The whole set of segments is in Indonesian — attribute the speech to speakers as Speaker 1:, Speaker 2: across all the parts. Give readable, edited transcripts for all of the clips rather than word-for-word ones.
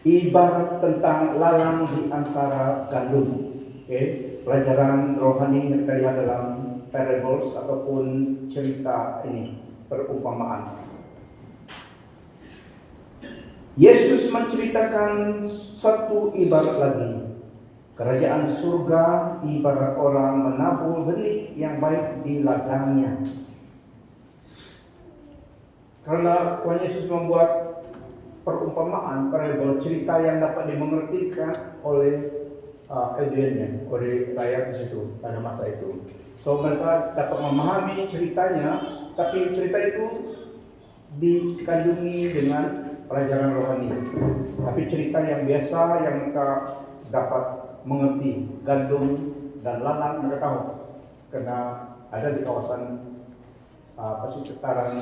Speaker 1: ibarat tentang lalang di antara gandum. Oke, pelajaran rohani yang kita lihat dalam parables ataupun cerita ini, perumpamaan. Yesus menceritakan satu ibarat lagi. Kerajaan surga ibarat orang menabur benih yang baik di ladangnya. Karena Tuhan Yesus membuat perumpamaan, parabel, cerita yang dapat dimengertikan oleh audiensnya, oleh rakyat di situ pada masa itu. So mereka dapat memahami ceritanya, tapi cerita itu dikandungi dengan pelajaran rohani. Tapi cerita yang biasa yang mereka dapat mengerti, gandum dan lalang mereka tahu, karena ada di kawasan persekitaran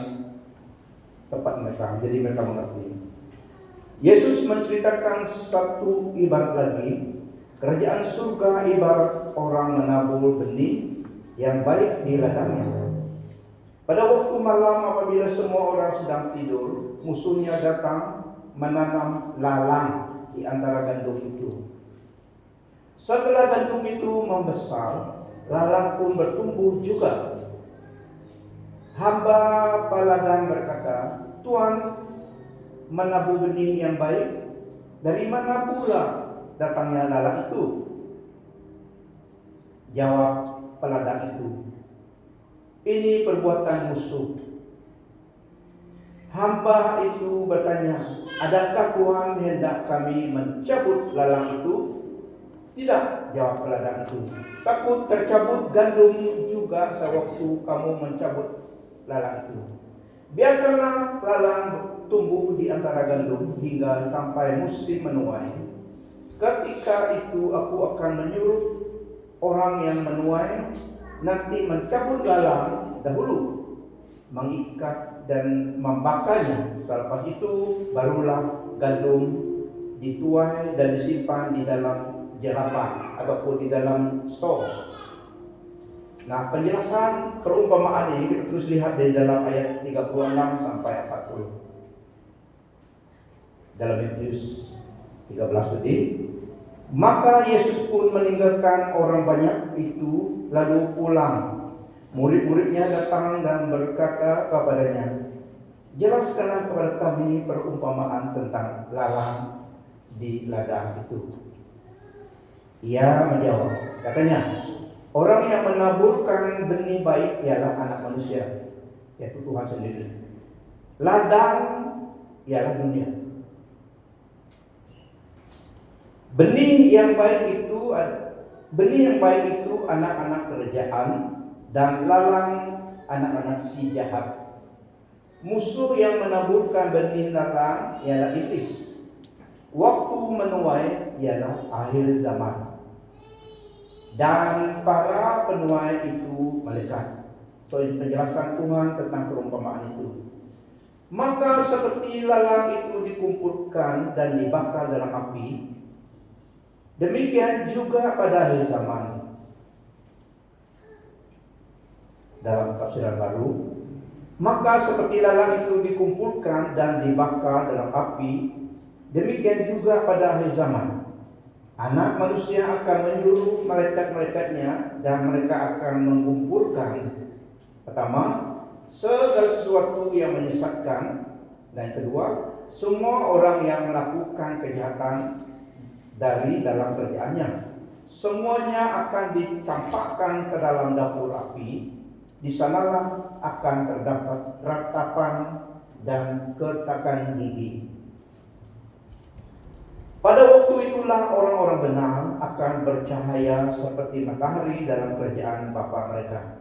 Speaker 1: tempat mereka, jadi mereka mengerti. Yesus menceritakan satu ibarat lagi. Kerajaan surga ibarat orang menabur benih yang baik di ladangnya. Pada waktu malam apabila semua orang sedang tidur, musuhnya datang menanam lalang di antara gandum itu. Setelah gandum itu membesar, lalang pun bertumbuh juga. Hamba peladang berkata, "Tuhan, menabur benih yang baik, dari mana pula datangnya lalang itu?" Jawab peladang itu, "Ini perbuatan musuh." Hamba itu bertanya, "Adakah Tuhan hendak kami mencabut lalang itu?" "Tidak," jawab peladang itu. "Takut tercabut gandum juga sewaktu kamu mencabut lalang itu. Biarkanlah lalang tumbuh di antara gandum hingga sampai musim menuai. Ketika itu aku akan menyuruh orang yang menuai nanti mencabut lalang dahulu, mengikat dan membakarnya. Selepas itu barulah gandum dituai dan disimpan di dalam jerapan ataupun di dalam stok. Nah, penjelasan perumpamaan ini kita terus lihat dari dalam ayat 36 sampai 40. Dalam Matius 13 tadi, maka Yesus pun meninggalkan orang banyak itu lalu pulang. Murid-muridnya datang dan berkata kepadanya, "Jelaskanlah kepada kami perumpamaan tentang lalang di ladang itu." Ia menjawab, katanya, "Orang yang menaburkan benih baik ialah anak manusia, yaitu Tuhan sendiri. Ladang ialah dunia. Benih yang baik itu anak-anak kerajaan, dan lalang anak-anak si jahat. Musuh yang menaburkan benih lalang ialah iblis. Waktu menuai ialah akhir zaman, dan para penuai itu malaikat." So, ini penjelasan Tuhan tentang perumpamaan itu. "Maka seperti lalang itu dikumpulkan dan dibakar dalam api, demikian juga pada akhir zaman." Dalam tafsiran baru, "Maka seperti lalang itu dikumpulkan dan dibakar dalam api, demikian juga pada akhir zaman. Anak manusia akan menyuruh malaikat-malaikatnya dan mereka akan mengumpulkan, pertama, segala sesuatu yang menyesatkan, dan kedua, semua orang yang melakukan kejahatan dari dalam kerjaannya. Semuanya akan dicampakkan ke dalam dapur api. Di sanalah akan terdapat ratapan dan keretakan gigi. Pada waktu itulah orang-orang benar akan bercahaya seperti matahari dalam kerajaan Bapa mereka.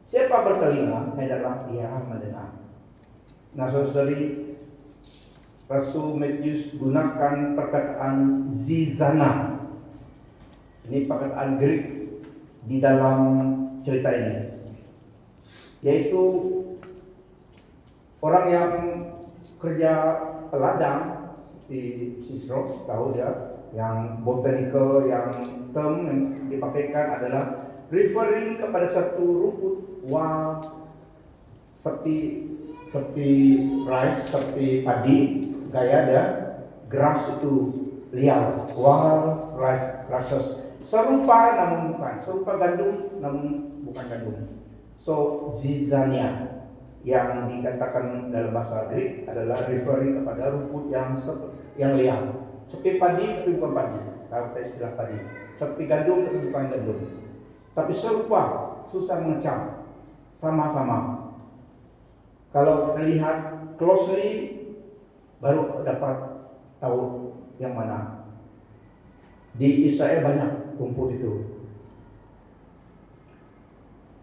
Speaker 1: Siapa bertelinga, hendaklah ia mendengar." Nah, saudari, Rasul Matius gunakan perkataan zizana. Ini perkataan Greek di dalam cerita ini, yaitu orang yang kerja peladang di Sisros, tahu ya, yang botanical, yang term yang dipakaikan adalah referring kepada satu rumput wild seperti rice, seperti padi, gaya dia, grass itu liar, wild grasses, serupa namun bukan, serupa gandum namun bukan gandum. So zizania yang dikatakan dalam bahasa Greek adalah referring kepada rumput yang liar, seperti padi tapi bukan padi, kalau kita istilah padi, seperti gandum tapi bukan gandum, tapi serupa, susah mengecam, sama-sama. Kalau kita lihat closely baru dapat tahu yang mana. Di Israel banyak rumput itu.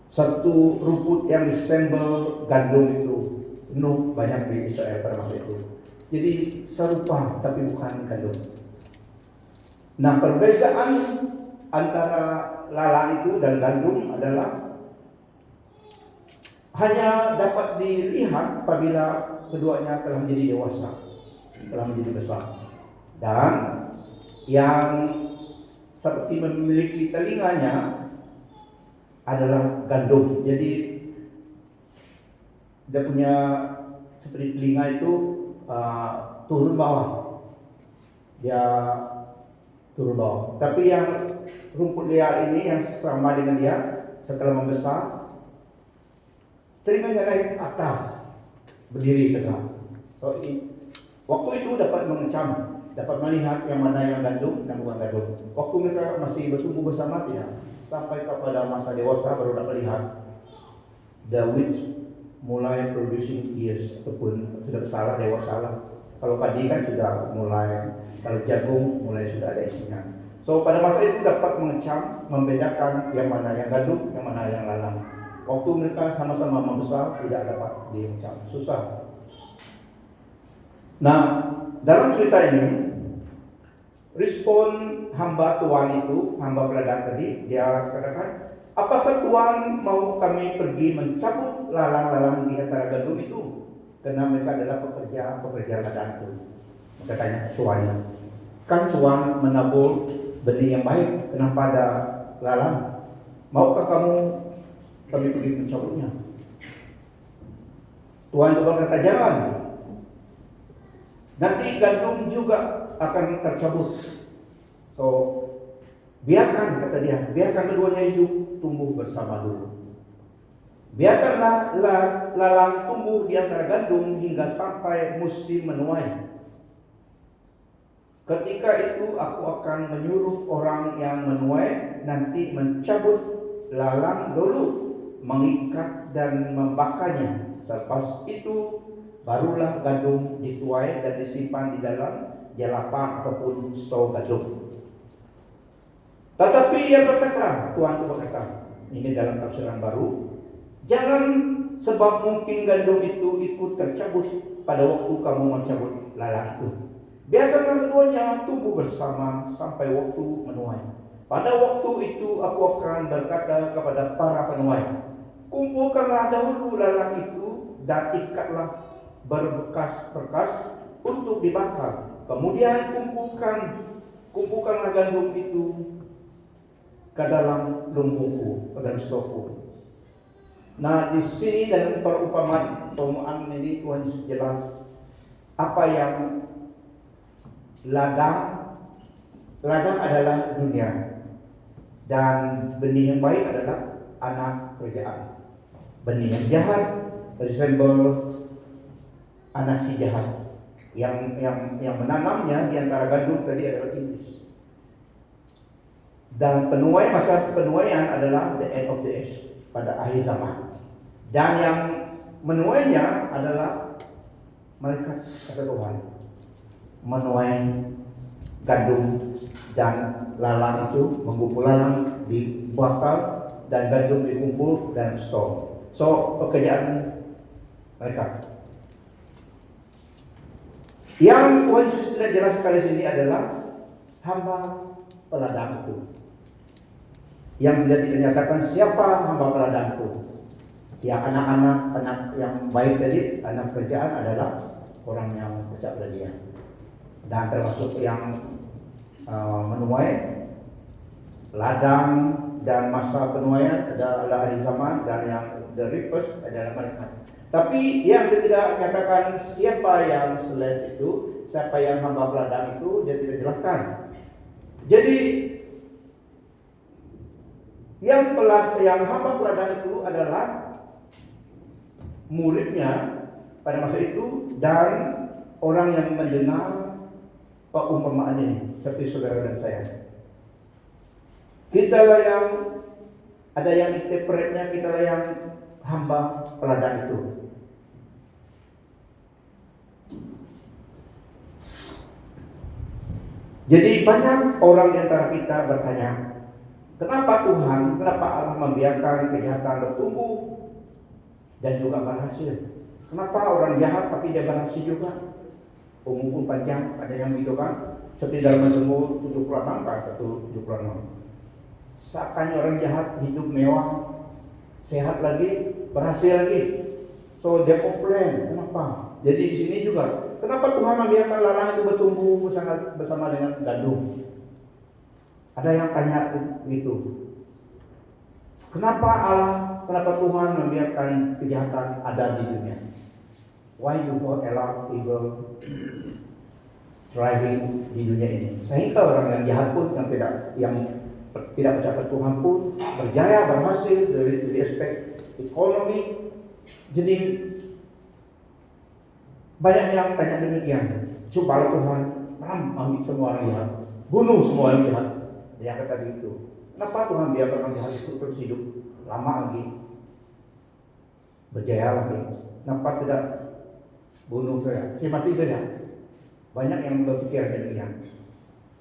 Speaker 1: Satu rumput yang disembel gandum itu penuh banyak di Israel pada masa itu. Jadi serupa tapi bukan gandum. Nah, perbedaan antara lalang itu dan gandum adalah hanya dapat dilihat apabila keduanya telah menjadi dewasa, telah menjadi besar. Dan yang seperti memiliki telinganya adalah gandum. Jadi dia punya seperti telinga itu turun bawah. Dia turun bawah. Tapi yang rumput liar ini yang sama dengan dia setelah membesar, telinganya naik atas, berdiri tegak. So, waktu itu dapat mengecam, dapat melihat yang mana yang gandum dan bukan gandum. Waktu mereka masih bertumbuh bersama tidak, sampai kepada masa dewasa baru dapat lihat the wheat mulai producing ears, ataupun sudah besar dewasa lah. Kalau padi kan sudah mulai, kalau jagung mulai sudah ada isinya. So pada masa itu dapat mengecam, membedakan yang mana yang gandum, yang mana yang lalang. Waktu mereka sama-sama membesar tidak dapat dicam, susah. Nah, dalam cerita ini respon hamba Tuhan itu, hamba peladang tadi, dia katakan, apakah Tuhan mau kami pergi mencabut lalang-lalang di antara gandum itu? Karena mereka adalah pekerja ladang itu. Maka tanya Tuhan, kan Tuhan menabur benih yang baik, kenapa ada lalang? Maukah kami pergi mencabutnya? Tuhan juga berkata, jangan. Nanti gandum juga akan tercabut. So, biarkan, kata dia, biarkan keduanya hidup, tumbuh bersama dulu. Biarkanlah lalang tumbuh di antara gandum hingga sampai musim menuai. Ketika itu aku akan menyuruh orang yang menuai nanti mencabut lalang dulu, mengikat dan membakarnya. Selepas itu barulah gandum dituai dan disimpan di dalam jelapang ataupun stok gandum. Tetapi ia berkata, Tuhan itu berkata, ini dalam tafsiran baru, jangan sebab mungkin gandum itu ikut tercabut pada waktu kamu mencabut lalang itu. Biarkanlah keduanya tumbuh bersama sampai waktu menuai. Pada waktu itu aku akan berkata kepada para penuai, kumpulkanlah dahulu lalang itu dan ikatlah berbekas-bekas untuk dibakar. Kemudian kumpulkanlah gandum itu ke dalam lumbungku, ke dalam stokku. Nah, di sini dalam perumpamaan ini Tuhan jelas apa yang ladang adalah dunia dan benih yang baik adalah anak kerjaan. Benih yang jahat resemble anak si jahat. Yang menanamnya di antara gandum tadi adalah iblis. Dan masa penuaian adalah the end of the age, pada akhir zaman. Dan yang menuainya adalah malaikat kata Tuhan, menuai gandum dan lalang itu, mengumpul lalang dibakar dan gandum dikumpul dan stok. So pekerjaan mereka. Yang Tuhan Yesus sudah jelas sekali sini adalah hamba peladang itu. Yang tidak dinyatakan siapa hamba peladang itu. Ya anak yang baik tadi, anak kerjaan adalah orang yang percaya pada dia. Dan termasuk yang menuai ladang dan masa penuaian adalah hari zaman, dan yang the reapers adalah malaikat. Tapi yang tidak nyatakan siapa yang slave itu, siapa yang hamba peladang itu dia tidak jelaskan. Jadi yang hamba peladang itu adalah muridnya pada masa itu dan orang yang mendengar perumpamaan ini, seperti saudara dan saya. Kitalah yang ada yang interpretnya, kitalah yang hamba peladang itu. Jadi banyak orang di antara kita bertanya, kenapa Tuhan, kenapa Allah membiarkan kejahatan bertumbuh dan juga berhasil? Kenapa orang jahat tapi dia berhasil juga? Umur pun panjang, ada yang begitu kan? Seperti dalam Mazmur 76 kan, 176. Seakan orang jahat hidup mewah, sehat lagi, berhasil lagi. So dia komplain, kenapa? Jadi di sini juga, kenapa Tuhan membiarkan lalang itu bertumbuh bersama dengan gandum? Ada yang tanya begitu. Kenapa Tuhan membiarkan kejahatan ada di dunia? Why do God allow evil thriving di dunia ini? Sehingga orang yang jahat pun yang tidak percaya Tuhan pun berjaya, berhasil dari aspek ekonomi. Jadi banyak yang tanya demikian. Coba Tuhan ambil semua orang jahat, bunuh semua orang jahat. Dia kata begitu. Kenapa Tuhan biarkan orang jahat itu terus hidup lama lagi, berjaya lagi? Kenapa tidak bunuh saya mati saja? Banyak yang berpikir demikian.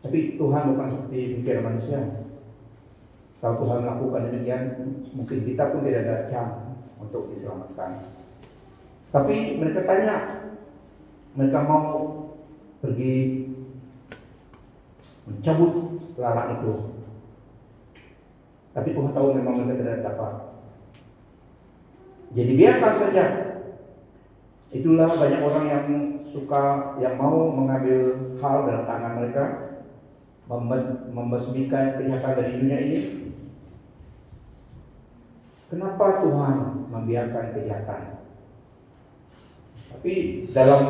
Speaker 1: Tapi Tuhan bukan seperti pikiran manusia. Kalau Tuhan melakukan demikian, mungkin kita pun tidak ada chance untuk diselamatkan. Tapi mereka tanya, mereka mau pergi mencabut lalat itu. Tapi Tuhan tahu memang mereka tidak dapat. Jadi biarkan saja. Itulah banyak orang yang yang mau mengambil hal dalam tangan mereka, membasmikan kejahatan dari dunia ini. Kenapa Tuhan membiarkan kejahatan? Tapi dalam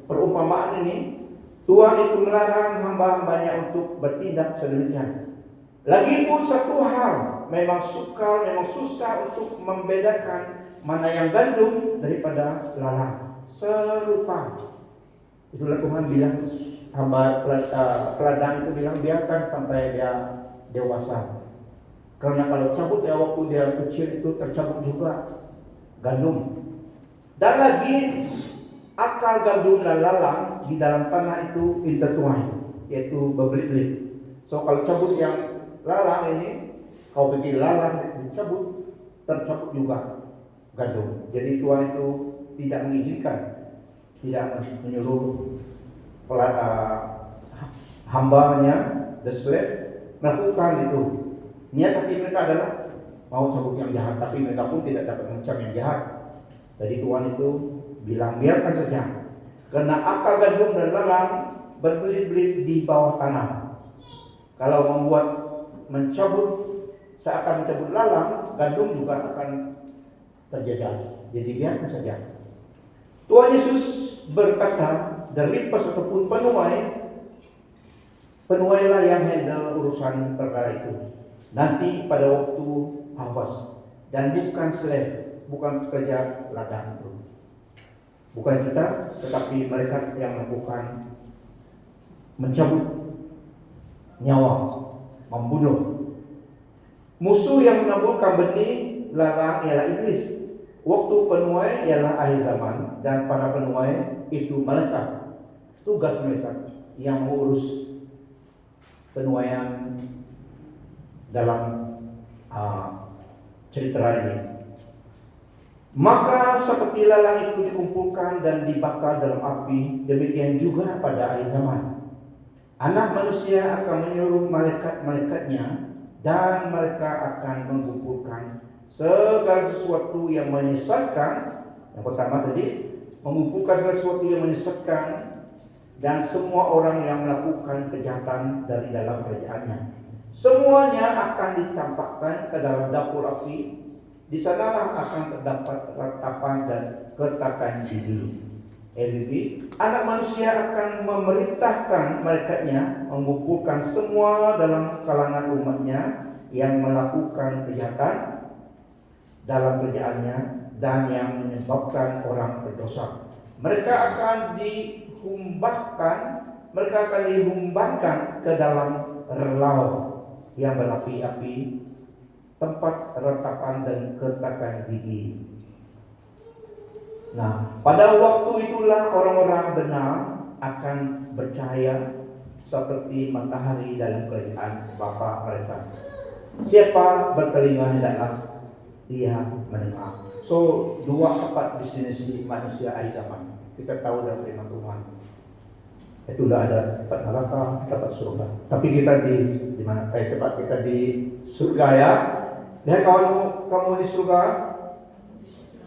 Speaker 1: perumpamaan ini, Tuhan itu melarang hamba-hambanya untuk bertindak sedemikian. Lagipun satu hal, memang susah untuk membedakan mana yang gandum daripada lalang. Serupa. Itulah Tuhan bilang, hamba peladang itu bilang biarkan sampai dia dewasa. Karena kalau cabut ya waktu dia kecil itu tercabut juga gandum. Dan lagi akar gandum dan lalang di dalam tanah itu intertwine, yaitu berbelit-belit. So kalau cabut yang lalang ini, kau pikir lalang dicabut, tercabut juga gandum. Jadi Tuhan itu tidak mengizinkan, tidak menyuruh hambanya, the slave, melakukan itu. Niat hati mereka adalah mau cabut yang jahat, tapi mereka pun tidak dapat mencam yang jahat. Jadi Tuhan itu bilang biarkan saja, karena akar gandum dan lalang berbelit-belit di bawah tanah. Kalau seakan mencabut lalang, gandum juga akan terjejas. Jadi biarkan saja. Tuhan Yesus berkata, dari pas ataupun penuailah yang handle urusan perkara itu. Nanti pada waktu harvest, dan bukan slave, bukan pekerja ladang itu. Bukan kita, tetapi mereka yang melakukan mencabut nyawa, membunuh. Musuh yang menaburkan benih lalang ialah iblis. Waktu penuai ialah akhir zaman, dan para penuai itu malaikat. Tugas malaikat yang mengurus penuaian dalam cerita ini. Maka seperti lalang itu dikumpulkan dan dibakar dalam api, demikian juga pada akhir zaman. Anak manusia akan menyuruh malaikat-malaikatnya, dan mereka akan mengumpulkan segala sesuatu yang menyesatkan. Yang pertama tadi, mengumpulkan segala sesuatu yang menyesatkan, dan semua orang yang melakukan kejahatan dari dalam kerajaannya. Semuanya akan dicampakkan ke dalam dapur api. Di sanalah akan terdapat ratapan dan keretakan gigi. NBB, anak manusia akan memerintahkan malaikatnya mengumpulkan semua dalam kalangan umatnya yang melakukan kejahatan dalam kerjaannya dan yang menyebabkan orang berdosa. Mereka akan dihumbangkan ke dalam relau yang berapi-api, tempat ratapan dan ketakan gigi. Nah, pada waktu itulah orang-orang benar akan bercahaya seperti matahari dalam kerajaan Bapa mereka. Siapa bertelinga hendaklah dia mendengar. So, 2-4 definisi manusia akhir zaman. Kita tahu dalam firman Tuhan. Itulah ada tempat neraka, tempat surga. Tapi kita di mana? Tempat kita di surga ya. Dan kamu di surga,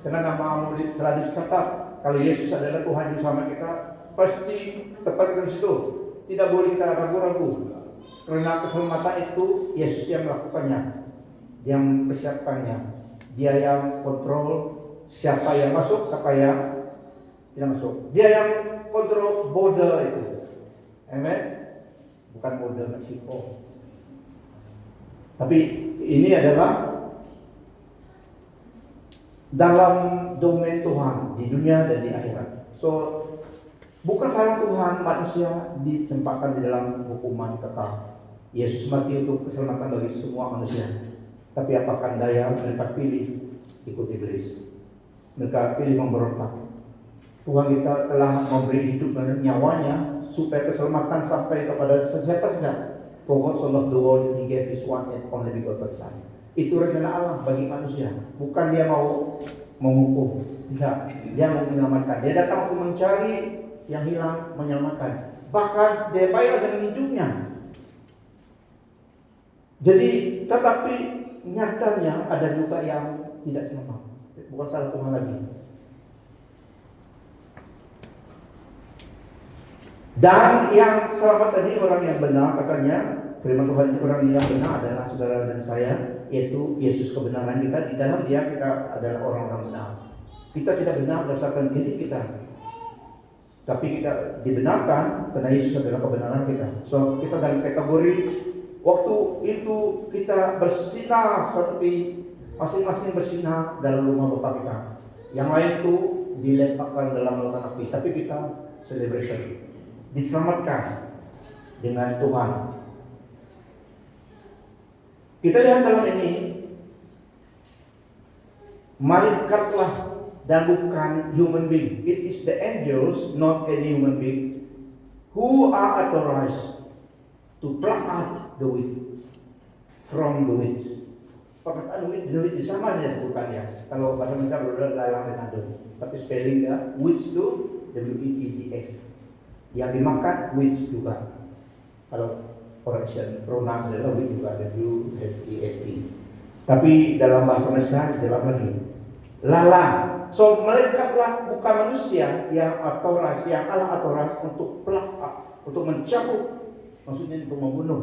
Speaker 1: karena namamu telah dicatat. Kalau Yesus adalah Tuhan yang sama kita, pasti tepat kita di situ. Tidak boleh kita ragu-ragu. Karena keselamatan itu Yesus yang melakukannya, yang mempersiapkannya. Dia yang kontrol siapa yang masuk, siapa yang tidak masuk. Dia yang kontrol border itu. Amen. Bukan border Meksiko. Tapi ini adalah dalam domain Tuhan di dunia dan di akhirat. So, bukan salah Tuhan manusia ditempatkan di dalam hukuman kekal. Yesus mati untuk keselamatan bagi semua manusia. Tapi apakah daya mereka pilih ikut iblis? Mereka pilih memberontak. Tuhan kita telah memberi hidup dan nyawanya supaya keselamatan sampai kepada sesiapa saja. For God so loved the world, He gave His one and only begotten Son. Itu rencana Allah bagi manusia. Bukan dia mau menghukum, tidak. Dia mau menyelamatkan. Dia datang untuk mencari yang hilang, menyelamatkan. Bahkan dia bayar dengan hidupnya. Jadi, tetapi nyatanya ada juga yang tidak selamat. Bukan salah Tuhan lagi. Dan yang selamat tadi orang yang benar, katanya firman Tuhan, orang yang benar adalah saudara dan saya, yaitu Yesus kebenaran kita. Di dalam dia kita adalah orang-orang benar. Kita tidak benar berdasarkan diri kita, tapi kita dibenarkan karena Yesus adalah kebenaran kita. So kita dalam kategori waktu itu kita bersinar seperti masing-masing bersinar dalam rumah Bapa kita. Yang lain itu dilemparkan dalam lautan api, tapi kita celebration, diselamatkan dengan Tuhan. Kita lihat dalam ini, malaikatlah dan bukan human being. It is the angels, not any human being, who are authorized to pluck out the wheat from the wheat. Perkataan wheat sama saja sebutkannya. Kalau bahasa Indonesia berbeda lalang dan adon. Tapi spellingnya wheat itu W-E-E-D-S. Yang dimakan wheat juga. Kalau correction pronounce adalah wheat juga, W-S-E-A-T. Tapi dalam bahasa Indonesia jelas lagi. Lalang. So malaikatlah bukan manusia yang authorized, yang Allah authorized untuk pluck up, untuk mencabut, maksudnya untuk membunuh.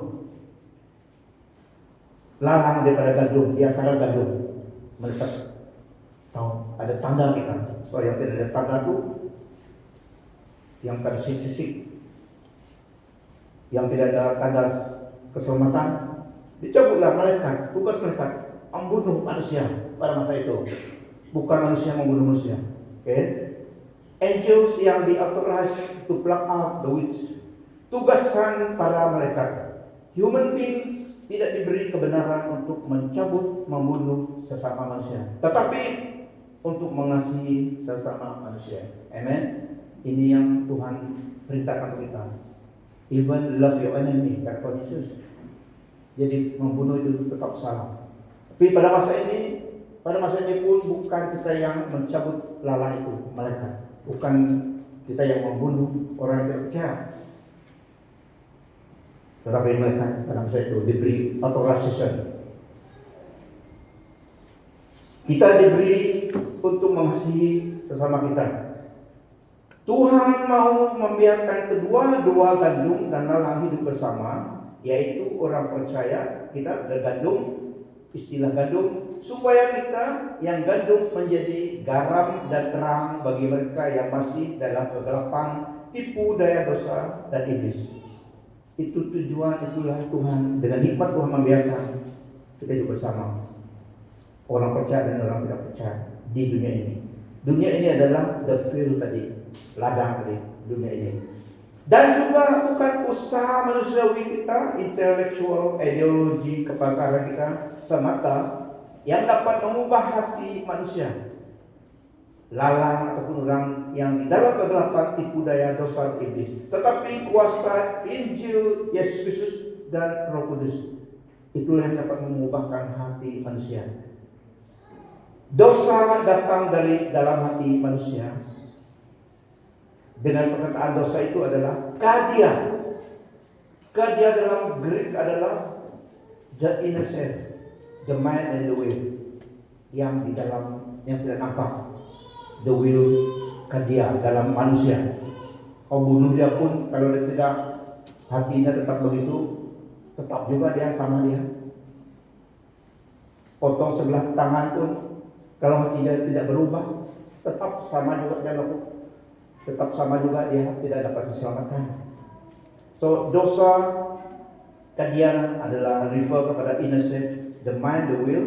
Speaker 1: Lalang daripada gandum, di antara gandum. Malaikat tahu ada tanda kita. So yang tidak ada tanda itu, yang ada sisik-sisik, yang tidak ada tanda keselamatan, dicabutlah malaikat. Tugas malaikat membunuh manusia pada masa itu. Bukan manusia membunuh manusia. Okay? Angels yang diauthorize to pluck out the witch. Tugasan para malaikat. Human being tidak diberi kebenaran untuk mencabut, membunuh sesama manusia, tetapi untuk mengasihi sesama manusia. Amen. Ini yang Tuhan perintahkan kita. Even love your enemy, kata Tuhan Yesus. Jadi membunuh itu tetap salah. Tapi pada masa ini pun bukan kita yang mencabut lalang itu, malaikat. Bukan kita yang membunuh orang yang tidak percaya. Tetapi mereka pada masa itu diberi authorization. Kita diberi untuk mengasihi sesama kita. Tuhan mau membiarkan kedua-dua gandum dan lalang hidup bersama, yaitu orang percaya kita ada gandum istilah gandum, supaya kita yang gandum menjadi garam dan terang bagi mereka yang masih dalam kegelapan, tipu daya dosa dan iblis. Itu tujuan, itulah Tuhan. Dengan hikmat Tuhan membiarkan kita hidup bersama, orang percaya dan orang tidak percaya di dunia ini. Dunia ini adalah the field tadi, ladang tadi, dunia ini. Dan juga bukan usaha manusiawi kita, intelektual, ideologi, kepakaran kita semata yang dapat mengubah hati manusia, lalang ataupun orang yang di dalam kegelapan tipu daya dosa iblis. Tetapi kuasa Injil Yesus Kristus dan Roh Kudus, itulah yang dapat mengubahkan hati manusia. Dosa datang dari dalam hati manusia. Dengan perkataan dosa itu adalah kadia. Kadia dalam Greek adalah the inner self, the mind and the will. Yang di dalam, yang tidak nampak. The will, kadia dalam manusia. Kau bunuh dia pun, kalau dia tidak, hatinya tetap begitu, tetap juga dia sama dia. Potong sebelah tangan pun, kalau hati dia tidak berubah, tetap sama juga dia lakukan. Tetap sama juga dia tidak dapat diselamatkan. So dosa kadian adalah refer kepada inner self, the mind, the will.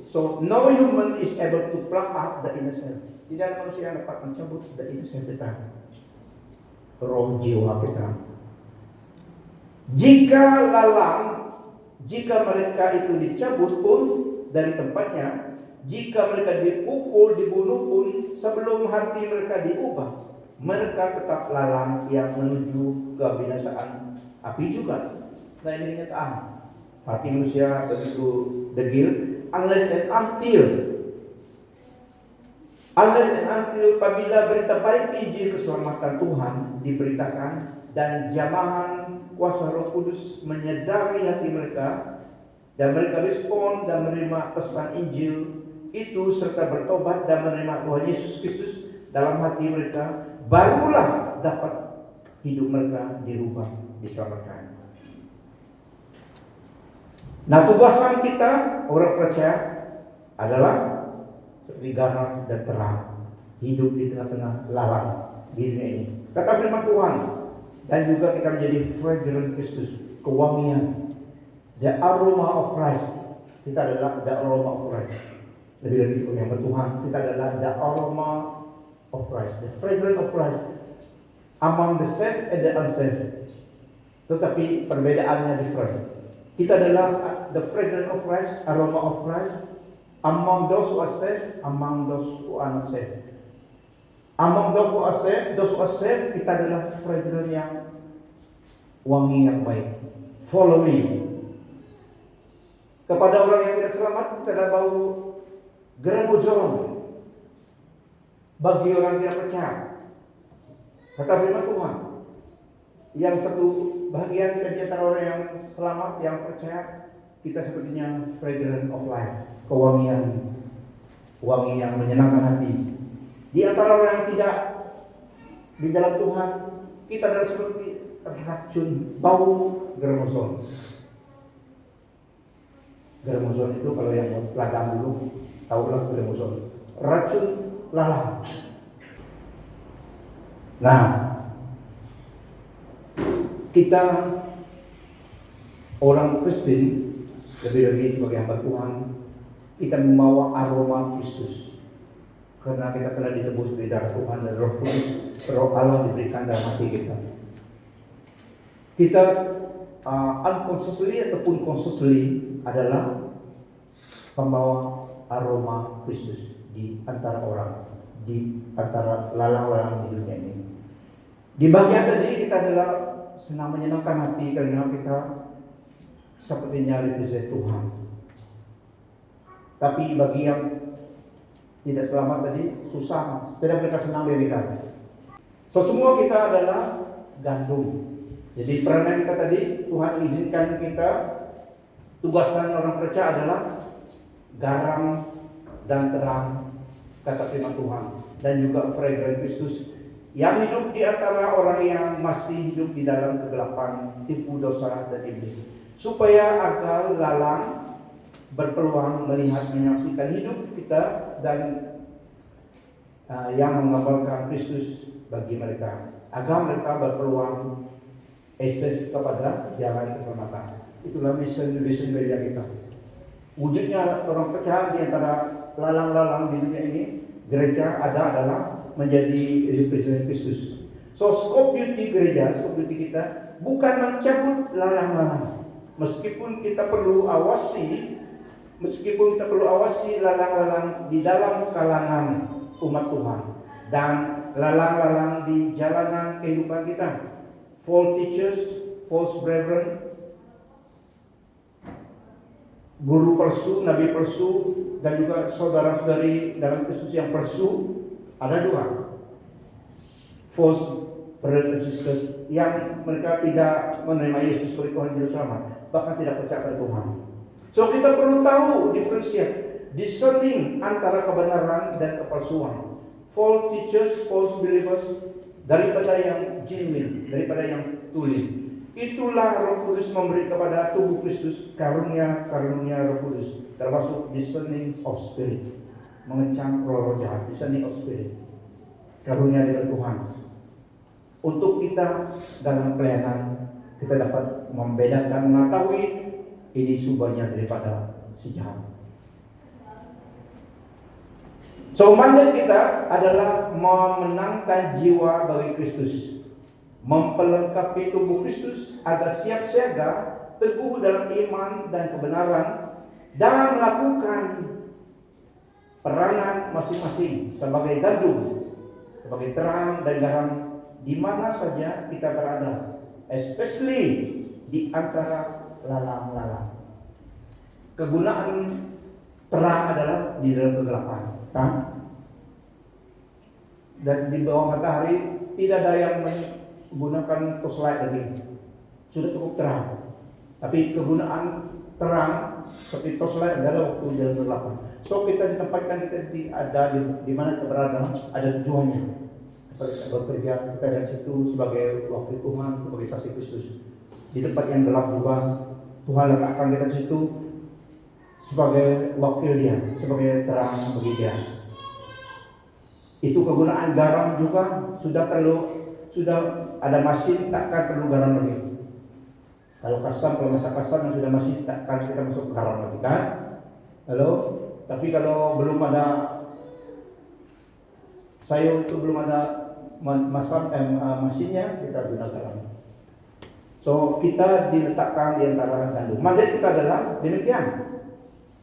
Speaker 1: So no human is able to pluck out the inner self. Tidak ada manusia yang dapat mencabut the inner self kita, roh jiwa kita. Jika lalang, jika mereka itu dicabut pun dari tempatnya, jika mereka dipukul, dibunuh pun, sebelum hati mereka diubah, mereka tetap lalang yang menuju kebinasaan api juga. Nah, ini kenyataan. Hati manusia begitu degil, unless and until apabila berita baik Injil keselamatan Tuhan diberitakan dan jamahan kuasa Roh Kudus menyadari hati mereka dan mereka respon dan menerima pesan Injil itu serta bertobat dan menerima Tuhan Yesus Kristus dalam hati mereka, barulah dapat hidup mereka dirubah, diselamatkan. Nah, tugasan kita orang percaya adalah seperti garam dan terang, hidup di tengah-tengah lalang di dunia ini. Kata firman Tuhan, dan juga kita menjadi fragrant Kristus, kewangian, the aroma of Christ. Kita adalah the aroma of Christ. Lebih lagi sebagai hamba Tuhan, kita adalah the aroma of Christ, the fragrance of Christ among the saved and the unsaved. Tetapi perbedaannya different. Kita adalah the fragrance of Christ, aroma of Christ among those who are saved, among those who are not saved. Among those who are saved, kita adalah fragrance yang wangi yang baik. Follow me. Kepada orang yang tidak selamat, kita adalah bau gerombolan. Bagi orang yang tidak percaya, kata firman Tuhan, yang satu bahagian kita di antara orang yang selamat, yang percaya, kita sepertinya fragrance of life, kewangian, wangi yang menyenangkan hati. Di antara orang yang tidak di dalam Tuhan, kita adalah seperti racun bau gerombolan. Gerombolan itu kalau yang ladang dulu, tahulah gerombolan, racun lalang. Nah, kita orang Kristen, lebih-lebih sebagai hamba Tuhan, kita membawa aroma Kristus. Karena kita telah ditebus dari darah Tuhan dan Roh Kudus, Roh Allah diberikan dalam hati kita. Kita unconsciously ataupun consciously adalah pembawa aroma Kristus di antara orang, di antara lalang-lalang di dunia ini. Di bagian tadi kita adalah senang menyenangkan hati karena kita sepertinya represent Tuhan. Tapi bagi yang tidak selamat tadi susah, tidak mereka senang berikan. So semua kita adalah gandum. Jadi peranan kita tadi Tuhan izinkan kita, tugasan orang percaya adalah garam dan terang, kata firman Tuhan, dan juga fragrant Kristus yang hidup di antara orang yang masih hidup di dalam kegelapan, tipu dosa dan iblis, supaya agar lalang berpeluang melihat menyaksikan hidup kita dan yang mengabarkan Kristus bagi mereka, agar mereka berpeluang akses kepada jalan keselamatan. Itulah vision gereja kita. Wujudnya orang percaya di antara lalang-lalang di dunia ini, gereja adalah menjadi representatif Kristus. So scope duty gereja, scope duty kita bukan mencabut lalang-lalang. Meskipun kita perlu awasi lalang-lalang di dalam kalangan umat Tuhan dan lalang-lalang di jalanan kehidupan kita, false teachers, false brethren, guru palsu, nabi palsu, dan juga saudara-saudari dalam Kristus yang palsu. Ada dua, false brothers and sisters, yang mereka tidak menerima Yesus sebagai Tuhan Juru Selamat, bahkan tidak percaya pada Tuhan. So kita perlu tahu differentiate, discerning antara kebenaran dan kepalsuan, false teachers, false believers, daripada yang genuine, daripada yang tuli. Itulah Roh Kudus memberi kepada tubuh Kristus karunia Roh Kudus, termasuk discerning of spirit, mengecam roh jahat, discerning of spirit, karunia dari Tuhan. Untuk kita dalam pelayanan, kita dapat membedakan, mengetahui ini sumbernya daripada si jahat. So mandat kita adalah memenangkan jiwa bagi Kristus, memperlengkapi tubuh Kristus agar siap siaga, teguh dalam iman dan kebenaran, dan melakukan peranan masing-masing sebagai gandum, sebagai terang dan garam di mana saja kita berada, especially di antara lalang-lalang. Kegunaan terang adalah di dalam kegelapan, kan? Dan di bawah matahari tidak ada yang menggunakan torchlight lagi, sudah cukup terang. Tapi kegunaan terang seperti torchlight adalah waktu di dalam kegelapan. So kita ditempatkan, kita di mana kita berada, ada tujuannya. Kita bekerja, kita dari situ sebagai wakil Tuhan, sebagai saksi Kristus. Di tempat yang gelap juga Tuhan letakkan kita di situ sebagai wakil Dia, sebagai terang bagi Dia. Itu kegunaan garam juga, sudah ada masin, takkan perlu garam lagi. Kalau masa kasam yang sudah masin, takkan kita masuk garam lagi, kan? Halo? Tapi kalau belum ada sayur, itu belum ada masinnya, kita gunakan garam. So kita diletakkan di antara gandum. Mandat kita adalah demikian,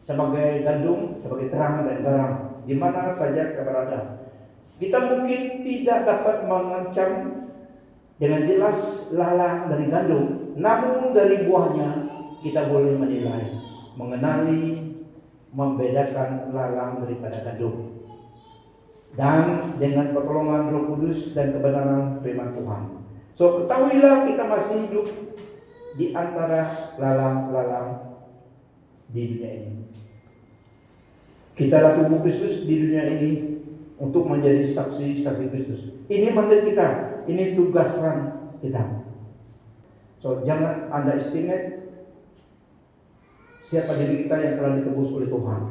Speaker 1: sebagai gandum, sebagai terang dan garam di mana saja kita berada. Kita mungkin tidak dapat mengancam dengan jelas lalang dari gandum, namun dari buahnya kita boleh menilai, mengenali, membedakan lalang daripada gandum. Dan dengan pertolongan Roh Kudus dan kebenaran firman Tuhan. So ketahuilah kita masih hidup di antara lalang-lalang di dunia ini. Kita adalah tubuh Kristus di dunia ini untuk menjadi saksi-saksi Kristus. Ini mandat kita, ini tugasan kita. So jangan underestimate siapa diri kita yang telah ditebus oleh Tuhan.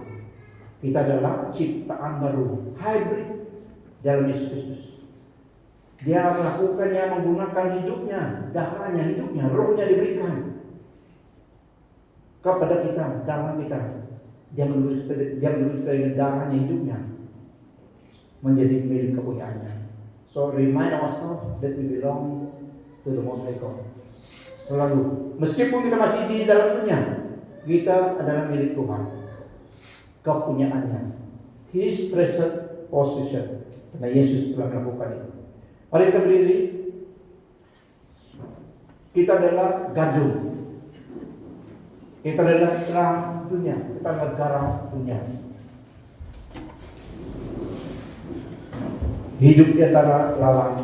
Speaker 1: Kita adalah ciptaan baru, hybrid dalam Yesus Kristus. Dia melakukannya menggunakan hidupnya, darahnya, hidupnya, rohnya diberikan kepada kita, darah kita. Dia menurut dengan darahnya, hidupnya menjadi milik kepunyaannya. So remind ourselves that we belong to the Most High God. Selalu, meskipun kita masih di dalam dunia, kita adalah milik Tuhan, kepunyaannya, His treasured possession. Karena Yesus telah melakukan itu. Mari kita berdiri. Kita adalah gandum. Kita adalah terang dunia. Kita adalah garam dunia. Hidup di antara lalang